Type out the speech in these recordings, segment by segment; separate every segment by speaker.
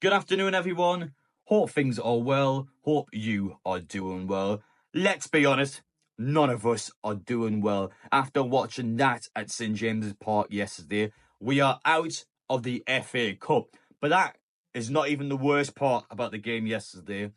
Speaker 1: Good afternoon, everyone. Hope things are well. Hope you are doing well. Let's be honest, none of us are doing well. After watching that at St James's Park yesterday, we are out of the FA Cup. But that is not even the worst part about the game yesterday.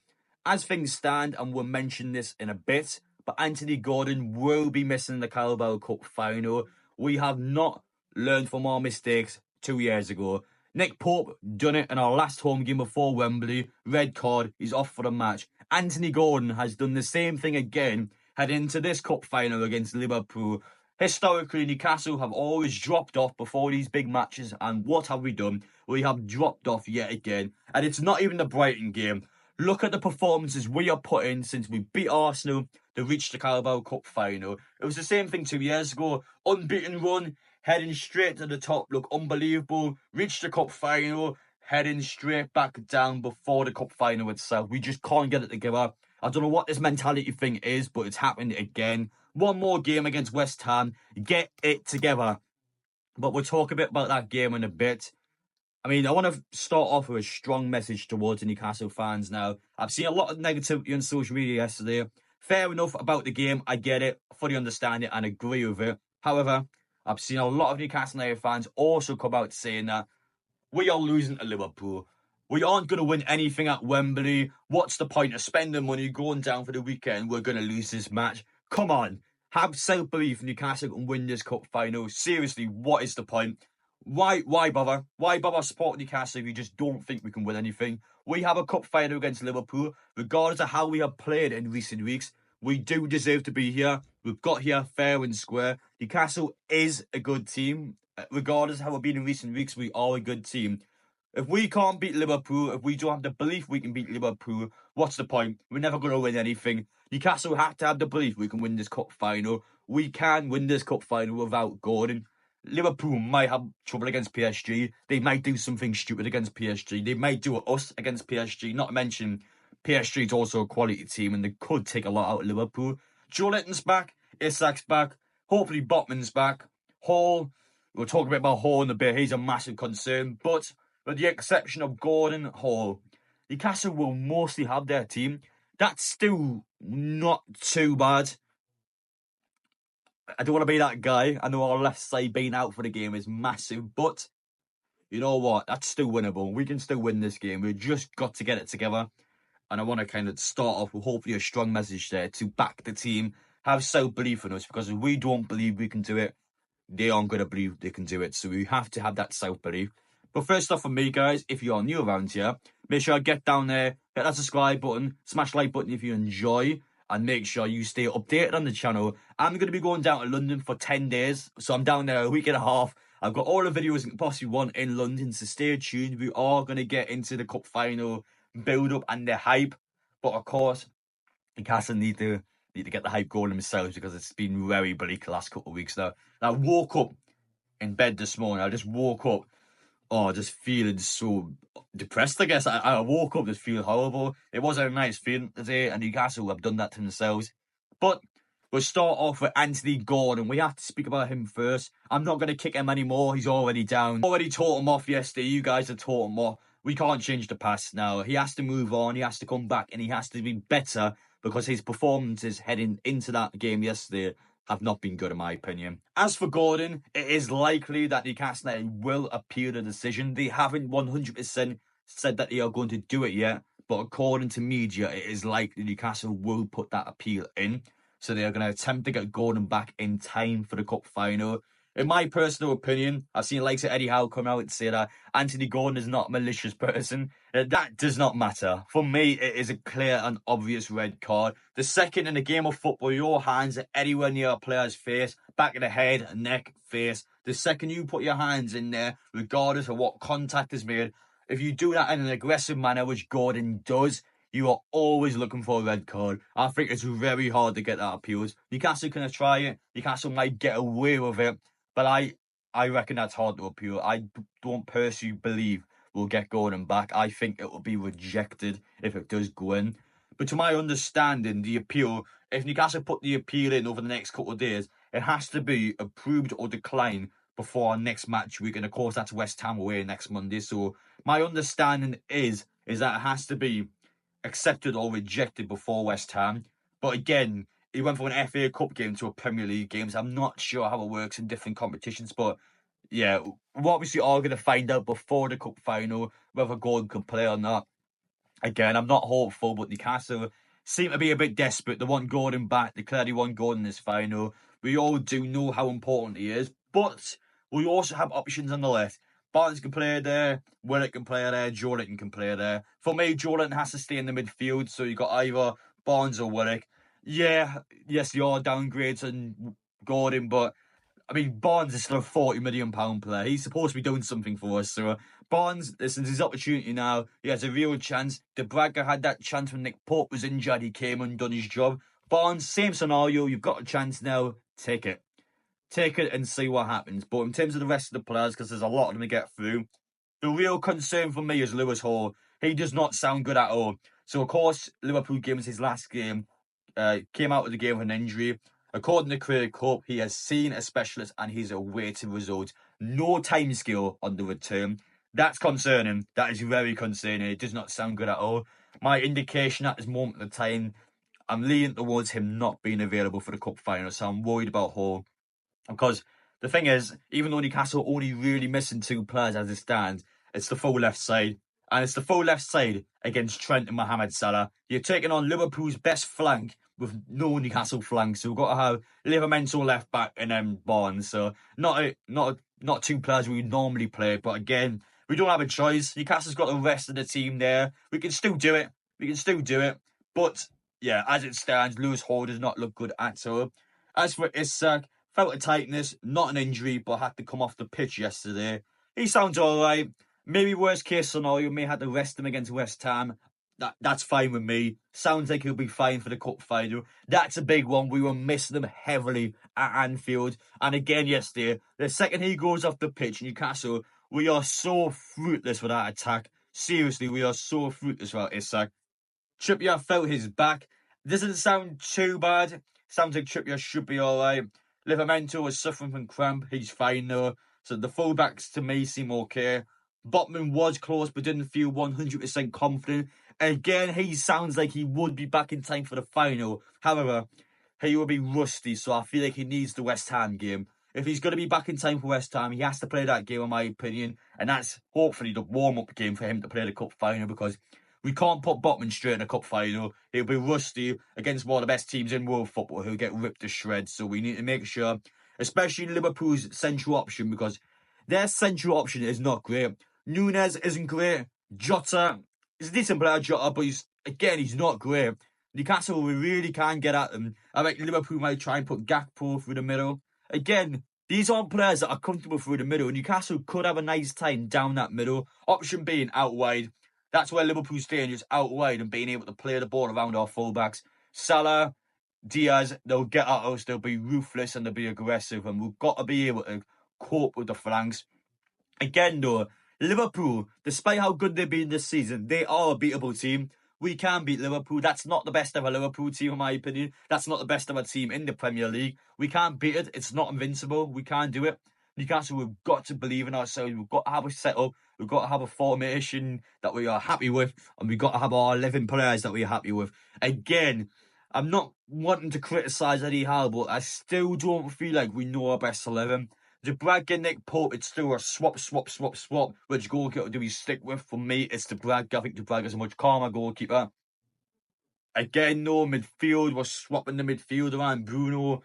Speaker 1: As things stand, and we'll mention this in a bit, but Anthony Gordon will be missing the Carabao Cup final. We have not learned from our mistakes 2 years ago. Nick Pope done it in our last home game before Wembley. Red card, he's off for the match. Anthony Gordon has done the same thing again, heading into this cup final against Liverpool. Historically, Newcastle have always dropped off before these big matches, and what have we done? We have dropped off yet again, and it's not even the Brighton game. Look at the performances we are putting since we beat Arsenal to reach the Carabao Cup final. It was the same thing 2 years ago. Unbeaten run, heading straight to the top, look unbelievable. Reached the cup final, heading straight back down before the cup final itself. We just can't get it together. I don't know what this mentality thing is, but it's happened again. One more game against West Ham, get it together. But we'll talk a bit about that game in a bit. I mean, I want to start off with a strong message towards the Newcastle fans now. I've seen a lot of negativity on social media yesterday. Fair enough about the game, I get it, fully understand it and agree with it. However, I've seen a lot of Newcastle United fans also come out saying that we are losing to Liverpool. We aren't going to win anything at Wembley. What's the point of spending money going down for the weekend? We're going to lose this match. Come on. Have self-belief Newcastle can win this cup final. Seriously, what is the point? Why bother? Why bother supporting Newcastle if you just don't think we can win anything? We have a cup final against Liverpool. Regardless of how we have played in recent weeks, we do deserve to be here. We've got here fair and square. Newcastle is a good team. Regardless of how we've been in recent weeks, we are a good team. If we can't beat Liverpool, if we don't have the belief we can beat Liverpool, what's the point? We're never going to win anything. Newcastle have to have the belief we can win this cup final. We can win this cup final without Gordon. Liverpool might have trouble against PSG. They might do something stupid against PSG. They might do us against PSG. Not to mention, PSG is also a quality team and they could take a lot out of Liverpool. Joelinton's back. Isak's back. Hopefully Botman's back. Hall, we'll talk a bit about Hall in a bit. He's a massive concern. But with the exception of Gordon, Hall, Newcastle will mostly have their team. That's still not too bad. I don't want to be that guy. I know our left side being out for the game is massive, but you know what? That's still winnable. We can still win this game. We've just got to get it together. And I want to kind of start off with hopefully a strong message there to back the team, have self-belief in us, because if we don't believe we can do it, they aren't going to believe they can do it. So we have to have that self-belief. But first off for me, guys, if you are new around here, make sure I get down there, hit that subscribe button, smash like button if you enjoy, and make sure you stay updated on the channel. I'm going to be going down to London for 10 days, so I'm down there a week and a half. I've got all the videos you can possibly want in London, so stay tuned. We are going to get into the cup final build-up and the hype, but of course, Newcastle need to get the hype going themselves because it's been very bleak the last couple of weeks now. I woke up in bed this morning. I just woke up, just feeling so depressed, I guess. I woke up just feeling horrible. It wasn't a nice feeling today, and Newcastle have done that to themselves. But we'll start off with Anthony Gordon. We have to speak about him first. I'm not going to kick him anymore. He's already down. Already taught him off yesterday. You guys have taught him off. We can't change the past now. He has to move on. He has to come back, and he has to be better because his performances heading into that game yesterday have not been good in my opinion. As for Gordon, it is likely that Newcastle United will appeal the decision. They haven't 100% said that they are going to do it yet, but according to media, it is likely Newcastle will put that appeal in. So they are going to attempt to get Gordon back in time for the cup final. In my personal opinion, I've seen likes of Eddie Howe come out and say that Anthony Gordon is not a malicious person. That does not matter. For me, it is a clear and obvious red card. The second in a game of football, your hands are anywhere near a player's face, back of the head, neck, face. The second you put your hands in there, regardless of what contact is made, if you do that in an aggressive manner, which Gordon does, you are always looking for a red card. I think it's very hard to get that appeals. Newcastle can try it. Newcastle might get away with it. But I reckon that's hard to appeal. I don't personally believe we'll get Gordon back. I think it will be rejected if it does go in. But to my understanding, the appeal, if Newcastle put the appeal in over the next couple of days, it has to be approved or declined before our next match week, and of course that's West Ham away next Monday. So my understanding is that it has to be accepted or rejected before West Ham. But again, he went from an FA Cup game to a Premier League game, so I'm not sure how it works in different competitions. But yeah, we're obviously all going to find out before the cup final whether Gordon can play or not. Again, I'm not hopeful, but Newcastle seem to be a bit desperate. They want Gordon back. They clearly want Gordon in this final. We all do know how important he is, but we also have options on the left. Barnes can play there, Willock can play there, Jordan can play there. For me, Jordan has to stay in the midfield, so you got either Barnes or Willock. Yeah, yes, you are downgrades on Gordon, but I mean, Barnes is still a £40 million player. He's supposed to be doing something for us. So Barnes, this is his opportunity now. He has a real chance. De Braga had that chance when Nick Pope was injured. He came and done his job. Barnes, same scenario. You've got a chance now. Take it. Take it and see what happens. But in terms of the rest of the players, because there's a lot of them to get through, the real concern for me is Lewis Hall. He does not sound good at all. So, of course, Liverpool game was his last game. Came out of the game with an injury. According to Craig Hope, he has seen a specialist and he's awaiting results. No timescale on the return. That's concerning. That is very concerning. It does not sound good at all. My indication at this moment of time, I'm leaning towards him not being available for the cup final. So I'm worried about Hall. Because the thing is, even though Newcastle only really missing two players as it stands, it's the full left side. And it's the full left side against Trent and Mohamed Salah. You're taking on Liverpool's best flank with no Newcastle flank. So we've got to have Liverpool left back and then Barnes. So not two players we normally play. But again, we don't have a choice. Newcastle's got the rest of the team there. We can still do it. But yeah, as it stands, Lewis Hall does not look good at all. As for Isak, felt a tightness, not an injury, but had to come off the pitch yesterday. He sounds all right. Maybe worst case scenario, may have to rest him against West Ham. That's fine with me. Sounds like he'll be fine for the cup final. That's a big one. We were missing him heavily at Anfield. And again yesterday, the second he goes off the pitch, Newcastle, we are so fruitless with that attack. Seriously, we are so fruitless without Isak. Trippier felt his back. Doesn't sound too bad. Sounds like Trippier should be alright. Liverpool is suffering from cramp. He's fine though. So the fullbacks to me seem okay. Botman was close but didn't feel 100% confident. Again, he sounds like he would be back in time for the final. However, he will be rusty, so I feel like he needs the West Ham game. If he's going to be back in time for West Ham, he has to play that game in my opinion. And that's hopefully the warm-up game for him to play the cup final, because we can't put Botman straight in a cup final. He'll be rusty against one of the best teams in world football who'll get ripped to shreds. So we need to make sure, especially Liverpool's central option, because their central option is not great. Nunez isn't great. Jota is a decent player, Jota, but he's not great. Newcastle, we really can't get at them. I think Liverpool might try and put Gakpo through the middle. Again, these aren't players that are comfortable through the middle. Newcastle could have a nice time down that middle. Option being out wide. That's where Liverpool's dangerous, out wide and being able to play the ball around our fullbacks. Salah, Diaz, they'll get at us, they'll be ruthless and they'll be aggressive, and we've got to be able to cope with the flanks. Again though, Liverpool, despite how good they've been this season, they are a beatable team. We can beat Liverpool. That's not the best of a Liverpool team, in my opinion. That's not the best of a team in the Premier League. We can't beat it. It's not invincible. We can't do it. Newcastle, we've got to believe in ourselves. We've got to have a setup. We've got to have a formation that we are happy with. And we've got to have our 11 players that we're happy with. Again, I'm not wanting to criticise Eddie Howe, but I still don't feel like we know our best 11. De Braga, Nick Pope, it's still a swap. Which goalkeeper do we stick with? For me, it's De Braga. I think De Braga's a much calmer goalkeeper. Again, no midfield. We're swapping the midfield around. Bruno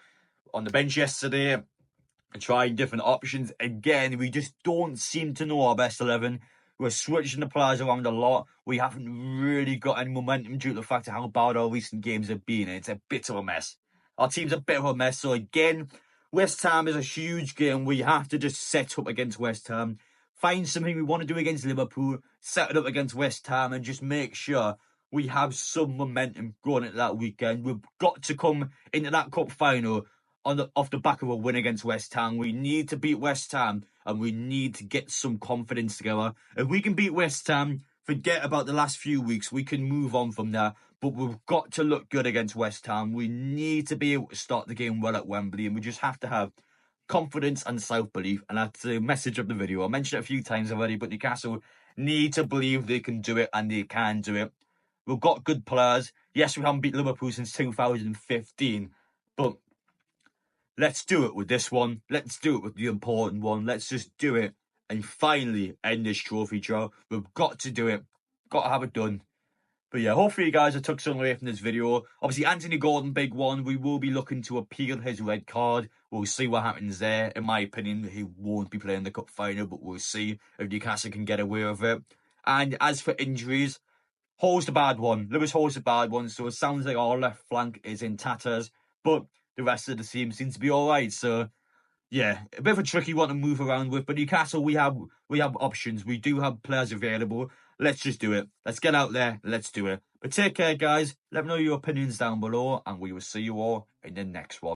Speaker 1: on the bench yesterday and trying different options. Again, we just don't seem to know our best 11. We're switching the players around a lot. We haven't really got any momentum due to the fact of how bad our recent games have been. It's a bit of a mess. Our team's a bit of a mess. So again, West Ham is a huge game. We have to just set up against West Ham. Find something we want to do against Liverpool. Set it up against West Ham and just make sure we have some momentum going into that weekend. We've got to come into that cup final off the back of a win against West Ham. We need to beat West Ham and we need to get some confidence together. If we can beat West Ham, forget about the last few weeks. We can move on from there. But we've got to look good against West Ham. We need to be able to start the game well at Wembley, and we just have to have confidence and self-belief, and that's the message of the video. I mentioned it a few times already, but Newcastle need to believe they can do it, and they can do it. We've got good players. Yes, we haven't beat Liverpool since 2015, but let's do it with this one. Let's do it with the important one. Let's just do it and finally end this trophy draw. We've got to do it. Got to have it done. But yeah, hopefully you guys have took something away from this video. Obviously, Anthony Gordon, big one. We will be looking to appeal his red card. We'll see what happens there. In my opinion, he won't be playing the cup final, but we'll see if Newcastle can get away with it. And as for injuries, Hall's the bad one. Lewis Hall's the bad one. So it sounds like our left flank is in tatters, but the rest of the team seems to be all right. So yeah, a bit of a tricky one to move around with. But Newcastle, we have options. We do have players available. Let's just do it. Let's get out there. Let's do it. But take care, guys. Let me know your opinions down below, and we will see you all in the next one.